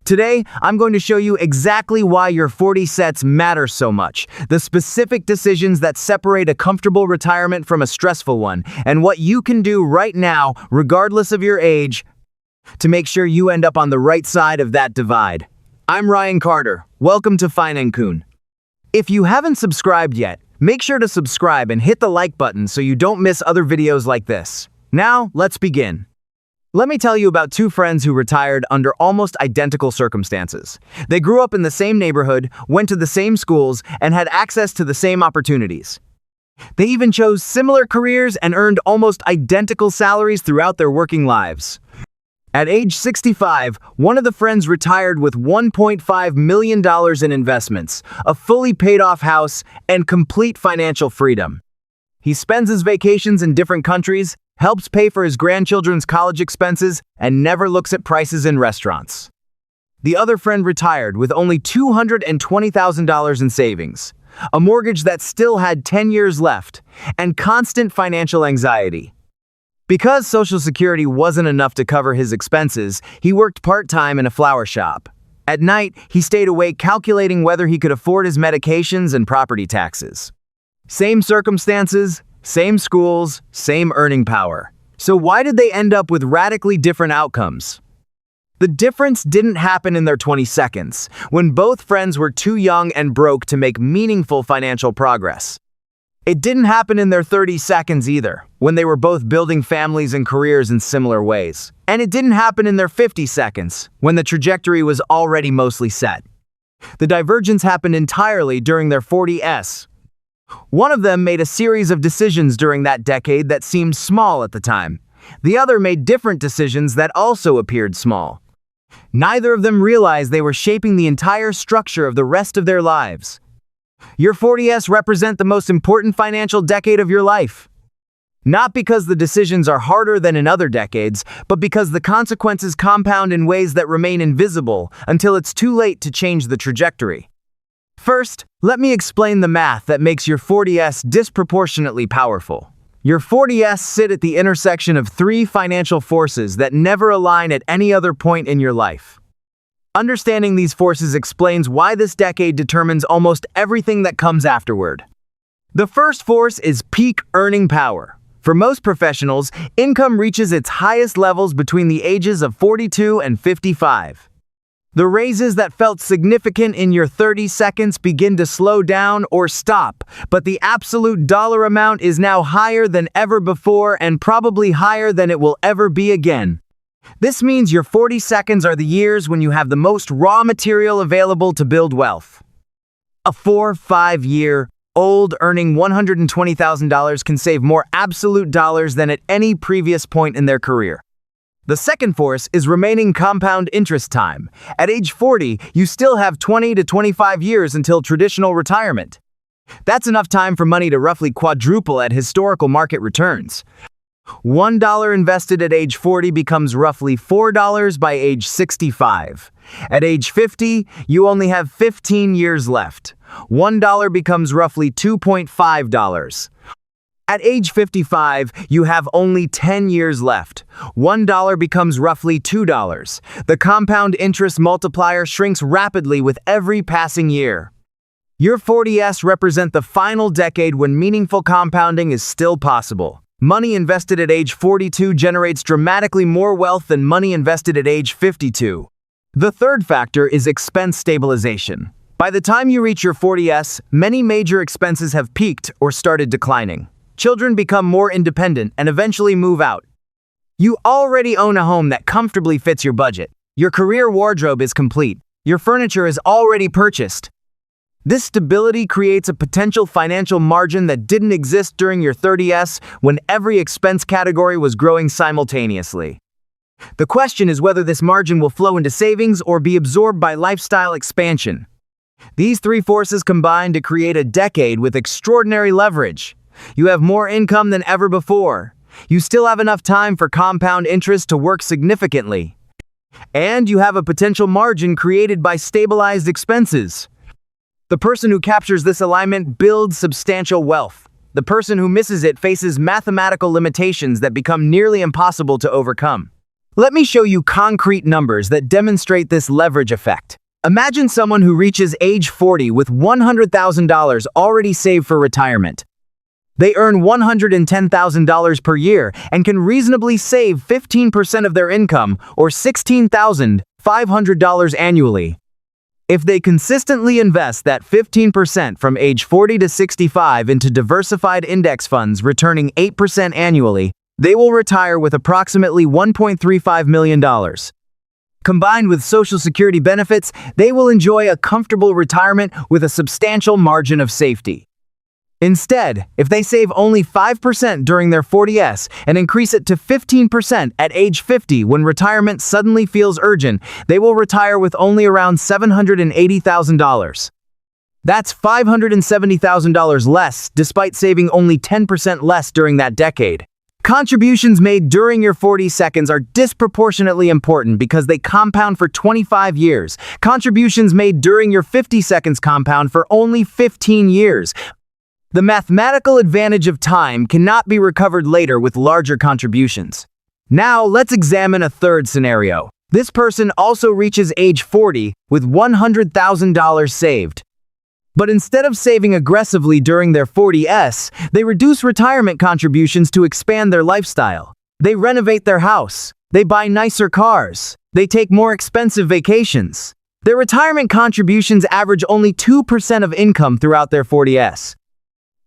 Today, I'm going to show you exactly why your 40 sets matter so much, the specific decisions that separate a comfortable retirement from a stressful one, and what you can do right now, regardless of your age, to make sure you end up on the right side of that divide. I'm Ryan Carter. Welcome to FinanCoon. If you haven't subscribed yet, make sure to subscribe and hit the like button so you don't miss other videos like this. Now, let's begin. Let me tell you about two friends who retired under almost identical circumstances. They grew up in the same neighborhood, went to the same schools, and had access to the same opportunities. They even chose similar careers and earned almost identical salaries throughout their working lives. At age 65, one of the friends retired with $1.5 million in investments, a fully paid-off house, and complete financial freedom. He spends his vacations in different countries, helps pay for his grandchildren's college expenses, and never looks at prices in restaurants. The other friend retired with only $220,000 in savings, a mortgage that still had 10 years left, and constant financial anxiety. Because Social Security wasn't enough to cover his expenses, he worked part-time in a flower shop. At night, he stayed awake calculating whether he could afford his medications and property taxes. Same circumstances, same schools, same earning power. So why did they end up with radically different outcomes? The difference didn't happen in their 20 seconds, when both friends were too young and broke to make meaningful financial progress. It didn't happen in their 30 seconds either, when they were both building families and careers in similar ways. And it didn't happen in their 50 seconds, when the trajectory was already mostly set. The divergence happened entirely during their 40s. One of them made a series of decisions during that decade that seemed small at the time. The other made different decisions that also appeared small. Neither of them realized they were shaping the entire structure of the rest of their lives. Your 40s represent the most important financial decade of your life. Not because the decisions are harder than in other decades, but because the consequences compound in ways that remain invisible until it's too late to change the trajectory. First, let me explain the math that makes your 40s disproportionately powerful. Your 40s sit at the intersection of three financial forces that never align at any other point in your life. Understanding these forces explains why this decade determines almost everything that comes afterward. The first force is peak earning power. For most professionals, income reaches its highest levels between the ages of 42 and 55. The raises that felt significant in your 30 seconds begin to slow down or stop, but the absolute dollar amount is now higher than ever before and probably higher than it will ever be again. This means your 40 seconds are the years when you have the most raw material available to build wealth. A 4-5-year-old earning $120,000 can save more absolute dollars than at any previous point in their career. The second force is remaining compound interest time. At age 40, you still have 20 to 25 years until traditional retirement. That's enough time for money to roughly quadruple at historical market returns. $1 invested at age 40 becomes roughly $4 by age 65. At age 50, you only have 15 years left. $1 becomes roughly $2.5. At age 55, you have only 10 years left. $1 becomes roughly $2. The compound interest multiplier shrinks rapidly with every passing year. Your 40s represent the final decade when meaningful compounding is still possible. Money invested at age 42 generates dramatically more wealth than money invested at age 52. The third factor is expense stabilization. By the time you reach your 40s, many major expenses have peaked or started declining. Children become more independent and eventually move out. You already own a home that comfortably fits your budget. Your career wardrobe is complete. Your furniture is already purchased. This stability creates a potential financial margin that didn't exist during your 30s when every expense category was growing simultaneously. The question is whether this margin will flow into savings or be absorbed by lifestyle expansion. These three forces combine to create a decade with extraordinary leverage. You have more income than ever before. You still have enough time for compound interest to work significantly. And you have a potential margin created by stabilized expenses. The person who captures this alignment builds substantial wealth. The person who misses it faces mathematical limitations that become nearly impossible to overcome. Let me show you concrete numbers that demonstrate this leverage effect. Imagine someone who reaches age 40 with $100,000 already saved for retirement. They earn $110,000 per year and can reasonably save 15% of their income, or $16,500 annually. If they consistently invest that 15% from age 40 to 65 into diversified index funds returning 8% annually, they will retire with approximately $1.35 million. Combined with Social Security benefits, they will enjoy a comfortable retirement with a substantial margin of safety. Instead, if they save only 5% during their 40s and increase it to 15% at age 50 when retirement suddenly feels urgent, they will retire with only around $780,000. That's $570,000 less, despite saving only 10% less during that decade. Contributions made during your 40 seconds are disproportionately important because they compound for 25 years. Contributions made during your 50 seconds compound for only 15 years. The mathematical advantage of time cannot be recovered later with larger contributions. Now, let's examine a third scenario. This person also reaches age 40 with $100,000 saved. But instead of saving aggressively during their 40s, they reduce retirement contributions to expand their lifestyle. They renovate their house. They buy nicer cars. They take more expensive vacations. Their retirement contributions average only 2% of income throughout their 40s.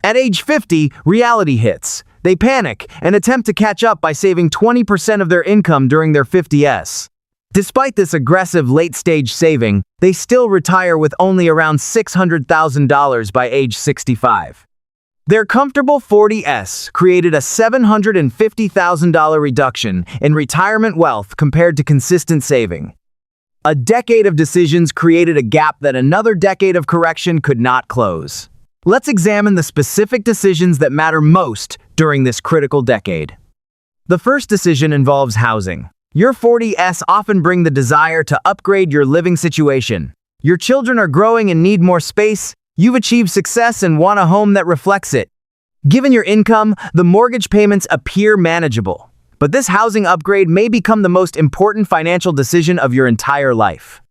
At age 50, reality hits. They panic and attempt to catch up by saving 20% of their income during their 50s. Despite this aggressive late-stage saving, they still retire with only around $600,000 by age 65. Their comfortable 40s created a $750,000 reduction in retirement wealth compared to consistent saving. A decade of decisions created a gap that another decade of correction could not close. Let's examine the specific decisions that matter most during this critical decade. The first decision involves housing. Your 40s often bring the desire to upgrade your living situation. Your children are growing and need more space. You've achieved success and want a home that reflects it. Given your income, the mortgage payments appear manageable. But this housing upgrade may become the most important financial decision of your entire life.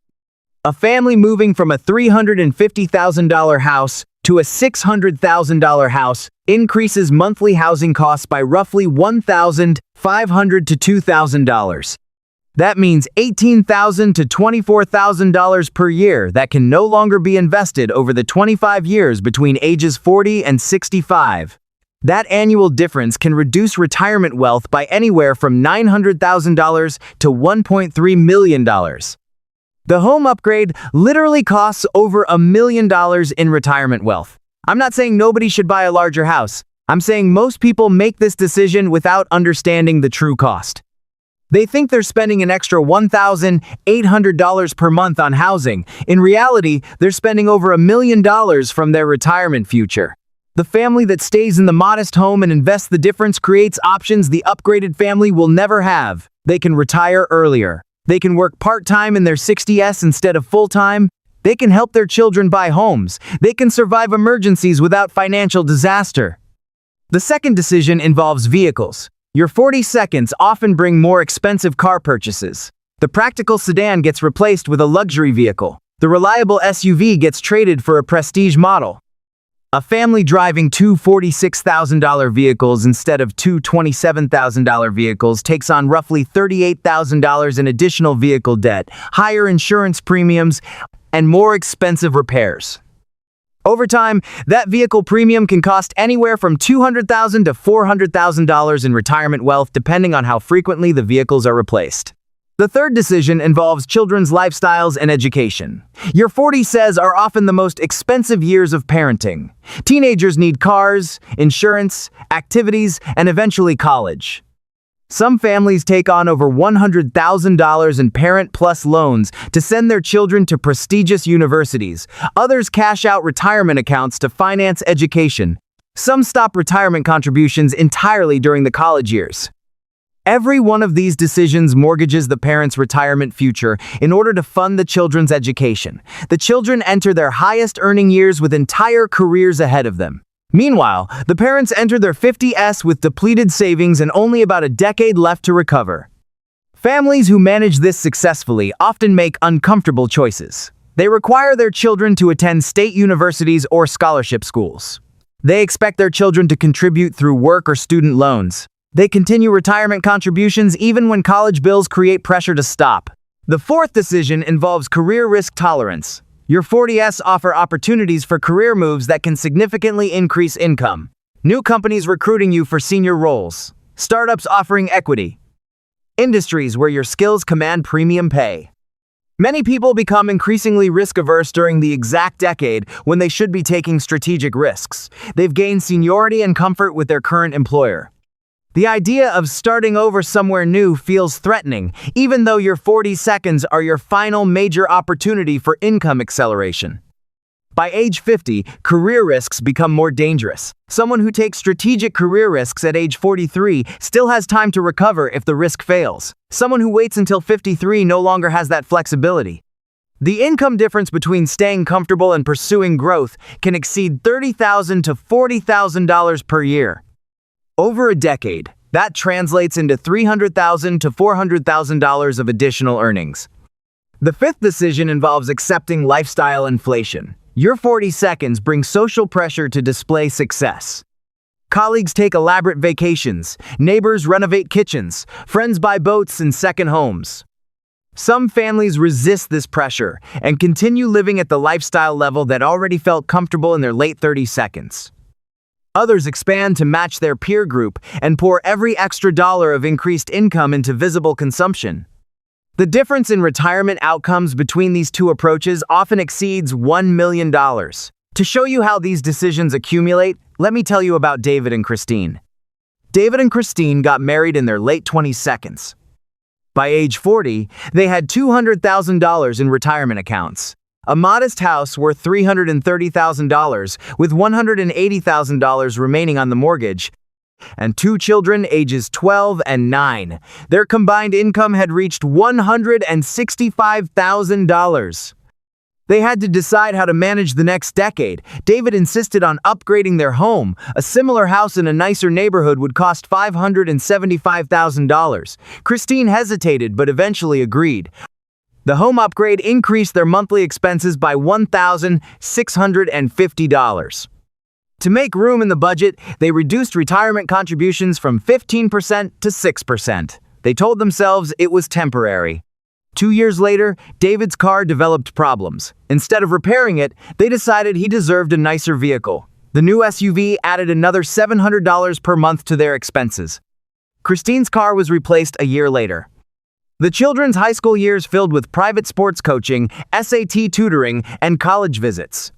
A family moving from a $350,000 house to a $600,000 house increases monthly housing costs by roughly $1,500 to $2,000. That means $18,000 to $24,000 per year that can no longer be invested over the 25 years between ages 40 and 65. That annual difference can reduce retirement wealth by anywhere from $900,000 to $1.3 million. The home upgrade literally costs over $1 million in retirement wealth. I'm not saying nobody should buy a larger house. I'm saying most people make this decision without understanding the true cost. They think they're spending an extra $1,800 per month on housing. In reality, they're spending over $1 million from their retirement future. The family that stays in the modest home and invests the difference creates options the upgraded family will never have. They can retire earlier. They can work part-time in their 60s instead of full-time. They can help their children buy homes. They can survive emergencies without financial disaster. The second decision involves vehicles. Your 40 seconds often bring more expensive car purchases. The practical sedan gets replaced with a luxury vehicle. The reliable SUV gets traded for a prestige model. A family driving two $46,000 vehicles instead of two $27,000 vehicles takes on roughly $38,000 in additional vehicle debt, higher insurance premiums, and more expensive repairs. Over time, that vehicle premium can cost anywhere from $200,000 to $400,000 in retirement wealth depending on how frequently the vehicles are replaced. The third decision involves children's lifestyles and education. Your 40s are often the most expensive years of parenting. Teenagers need cars, insurance, activities, and eventually college. Some families take on over $100,000 in Parent Plus loans to send their children to prestigious universities. Others cash out retirement accounts to finance education. Some stop retirement contributions entirely during the college years. Every one of these decisions mortgages the parents' retirement future in order to fund the children's education. The children enter their highest earning years with entire careers ahead of them. Meanwhile, the parents enter their 50s with depleted savings and only about a decade left to recover. Families who manage this successfully often make uncomfortable choices. They require their children to attend state universities or scholarship schools. They expect their children to contribute through work or student loans. They continue retirement contributions even when college bills create pressure to stop. The fourth decision involves career risk tolerance. Your 40s offer opportunities for career moves that can significantly increase income. New companies recruiting you for senior roles. Startups offering equity. Industries where your skills command premium pay. Many people become increasingly risk-averse during the exact decade when they should be taking strategic risks. They've gained seniority and comfort with their current employer. The idea of starting over somewhere new feels threatening, even though your 40 seconds are your final major opportunity for income acceleration. By age 50, career risks become more dangerous. Someone who takes strategic career risks at age 43 still has time to recover if the risk fails. Someone who waits until 53 no longer has that flexibility. The income difference between staying comfortable and pursuing growth can exceed $30,000 to $40,000 per year. Over a decade, that translates into $300,000 to $400,000 of additional earnings. The fifth decision involves accepting lifestyle inflation. Your 40 seconds bring social pressure to display success. Colleagues take elaborate vacations, neighbors renovate kitchens, friends buy boats and second homes. Some families resist this pressure and continue living at the lifestyle level that already felt comfortable in their late 30 seconds. Others expand to match their peer group and pour every extra dollar of increased income into visible consumption. The difference in retirement outcomes between these two approaches often exceeds $1 million. To show you how these decisions accumulate, let me tell you about David and Christine. David and Christine got married in their late 20 seconds. By age 40, they had $200,000 in retirement accounts, a modest house worth $330,000 with $180,000 remaining on the mortgage, and 2 children ages 12 and 9. Their combined income had reached $165,000. They had to decide how to manage the next decade. David insisted on upgrading their home. A similar house in a nicer neighborhood would cost $575,000. Christine hesitated but eventually agreed. The home upgrade increased their monthly expenses by $1,650. To make room in the budget, they reduced retirement contributions from 15% to 6%. They told themselves it was temporary. 2 years later, David's car developed problems. Instead of repairing it, they decided he deserved a nicer vehicle. The new SUV added another $700 per month to their expenses. Christine's car was replaced a year later. The children's high school years filled with private sports coaching, SAT tutoring, and college visits.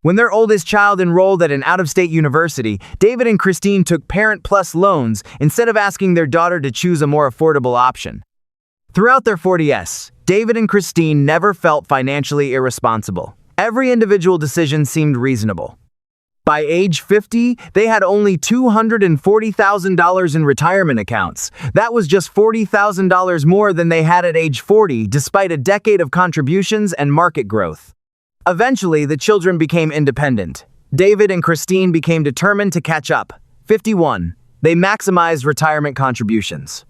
When their oldest child enrolled at an out-of-state university, David and Christine took Parent Plus loans instead of asking their daughter to choose a more affordable option. Throughout their 40s, David and Christine never felt financially irresponsible. Every individual decision seemed reasonable. By age 50, they had only $240,000 in retirement accounts. That was just $40,000 more than they had at age 40, despite a decade of contributions and market growth. Eventually, the children became independent. David and Christine became determined to catch up. 51. They maximized retirement contributions.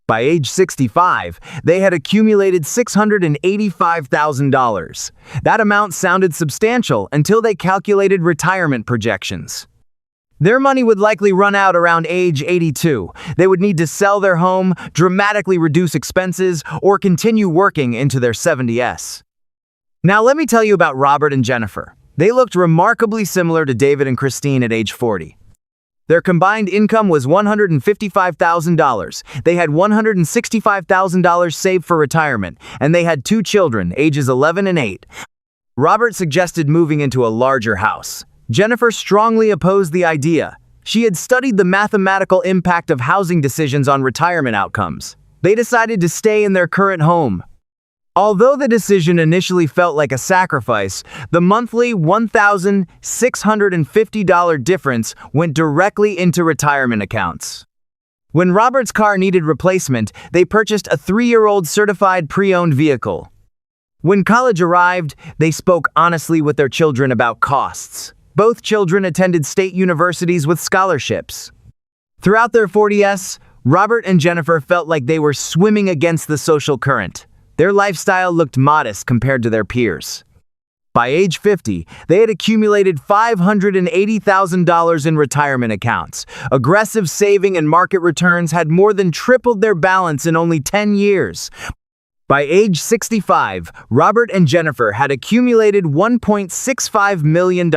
By age 65, they had accumulated $685,000. That amount sounded substantial until they calculated retirement projections. Their money would likely run out around age 82. They would need to sell their home, dramatically reduce expenses, or continue working into their 70s. Now let me tell you about Robert and Jennifer. They looked remarkably similar to David and Christine at age 40. Their combined income was $155,000. They had $165,000 saved for retirement, and they had 2 children, ages 11 and 8. Robert suggested moving into a larger house. Jennifer strongly opposed the idea. She had studied the mathematical impact of housing decisions on retirement outcomes. They decided to stay in their current home. Although the decision initially felt like a sacrifice, the monthly $1,650 difference went directly into retirement accounts. When Robert's car needed replacement, they purchased a 3-year-old certified pre-owned vehicle. When college arrived, they spoke honestly with their children about costs. Both children attended state universities with scholarships. Throughout their 40s, Robert and Jennifer felt like they were swimming against the social current. Their lifestyle looked modest compared to their peers. By age 50, they had accumulated $580,000 in retirement accounts. Aggressive saving and market returns had more than tripled their balance in only 10 years. By age 65, Robert and Jennifer had accumulated $1.65 million.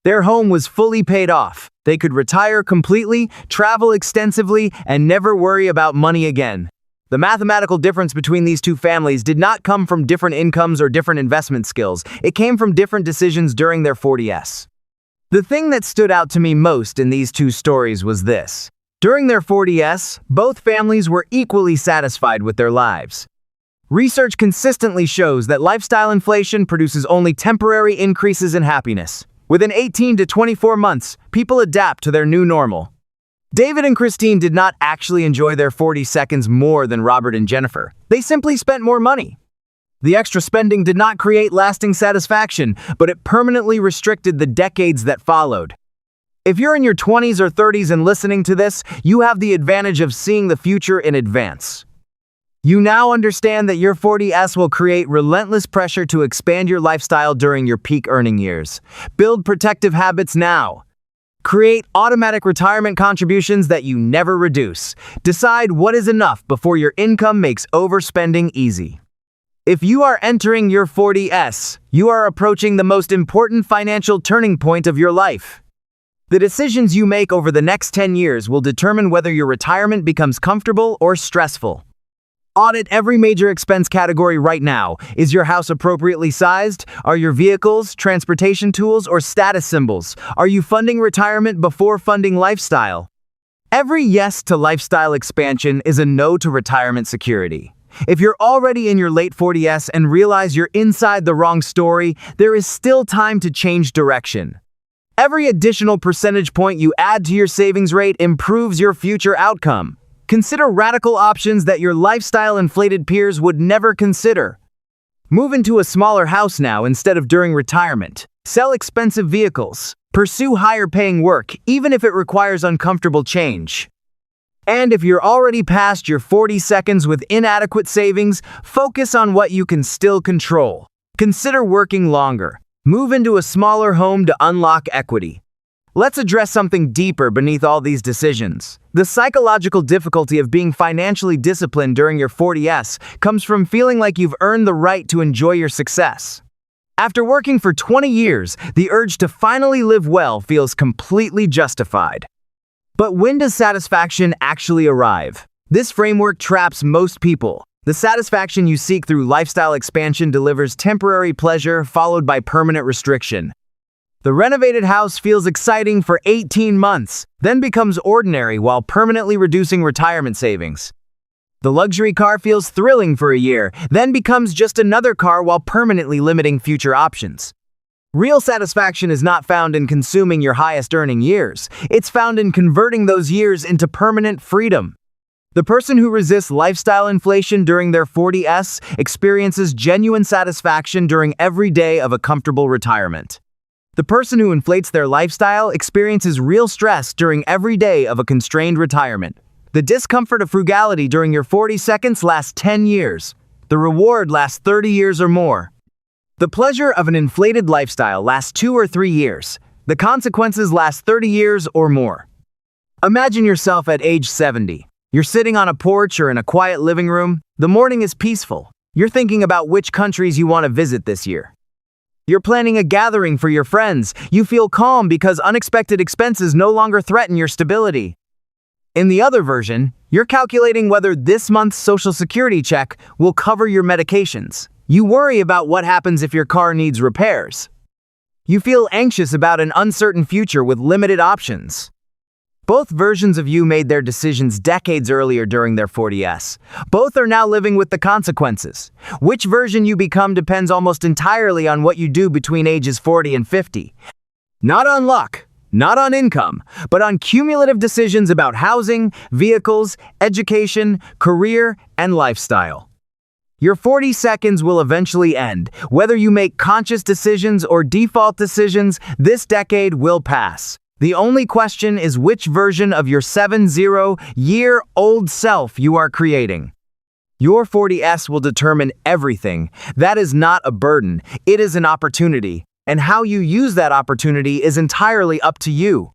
Their home was fully paid off. They could retire completely, travel extensively, and never worry about money again. The mathematical difference between these two families did not come from different incomes or different investment skills. It came from different decisions during their 40s. The thing that stood out to me most in these two stories was this. During their 40s, both families were equally satisfied with their lives. Research consistently shows that lifestyle inflation produces only temporary increases in happiness. Within 18 to 24 months, people adapt to their new normal. David and Christine did not actually enjoy their 40s more than Robert and Jennifer. They simply spent more money. The extra spending did not create lasting satisfaction, but it permanently restricted the decades that followed. If you're in your 20s or 30s and listening to this, you have the advantage of seeing the future in advance. You now understand that your 40s will create relentless pressure to expand your lifestyle during your peak earning years. Build protective habits now. Create automatic retirement contributions that you never reduce. Decide what is enough before your income makes overspending easy. If you are entering your 40s, you are approaching the most important financial turning point of your life. The decisions you make over the next 10 years will determine whether your retirement becomes comfortable or stressful. Audit every major expense category right now. Is your house appropriately sized? Are your vehicles, transportation tools, or status symbols? Are you funding retirement before funding lifestyle? Every yes to lifestyle expansion is a no to retirement security. If you're already in your late 40s and realize you're inside the wrong story, there is still time to change direction. Every additional percentage point you add to your savings rate improves your future outcome. Consider radical options that your lifestyle-inflated peers would never consider. Move into a smaller house now instead of during retirement. Sell expensive vehicles. Pursue higher-paying work, even if it requires uncomfortable change. And if you're already past your 40s with inadequate savings, focus on what you can still control. Consider working longer. Move into a smaller home to unlock equity. Let's address something deeper beneath all these decisions. The psychological difficulty of being financially disciplined during your 40s comes from feeling like you've earned the right to enjoy your success. After working for 20 years, the urge to finally live well feels completely justified. But when does satisfaction actually arrive? This framework traps most people. The satisfaction you seek through lifestyle expansion delivers temporary pleasure followed by permanent restriction. The renovated house feels exciting for 18 months, then becomes ordinary while permanently reducing retirement savings. The luxury car feels thrilling for a year, then becomes just another car while permanently limiting future options. Real satisfaction is not found in consuming your highest earning years. It's found in converting those years into permanent freedom. The person who resists lifestyle inflation during their 40s experiences genuine satisfaction during every day of a comfortable retirement. The person who inflates their lifestyle experiences real stress during every day of a constrained retirement. The discomfort of frugality during your 40s lasts 10 years. The reward lasts 30 years or more. The pleasure of an inflated lifestyle lasts 2 or 3 years. The consequences last 30 years or more. Imagine yourself at age 70. You're sitting on a porch or in a quiet living room. The morning is peaceful. You're thinking about which countries you want to visit this year. You're planning a gathering for your friends. You feel calm because unexpected expenses no longer threaten your stability. In the other version, you're calculating whether this month's Social Security check will cover your medications. You worry about what happens if your car needs repairs. You feel anxious about an uncertain future with limited options. Both versions of you made their decisions decades earlier during their 40s. Both are now living with the consequences. Which version you become depends almost entirely on what you do between ages 40 and 50. Not on luck, not on income, but on cumulative decisions about housing, vehicles, education, career, and lifestyle. Your 40s will eventually end. Whether you make conscious decisions or default decisions, this decade will pass. The only question is which version of your 70-year-old self you are creating. Your 40s will determine everything. That is not a burden, it is an opportunity. And how you use that opportunity is entirely up to you.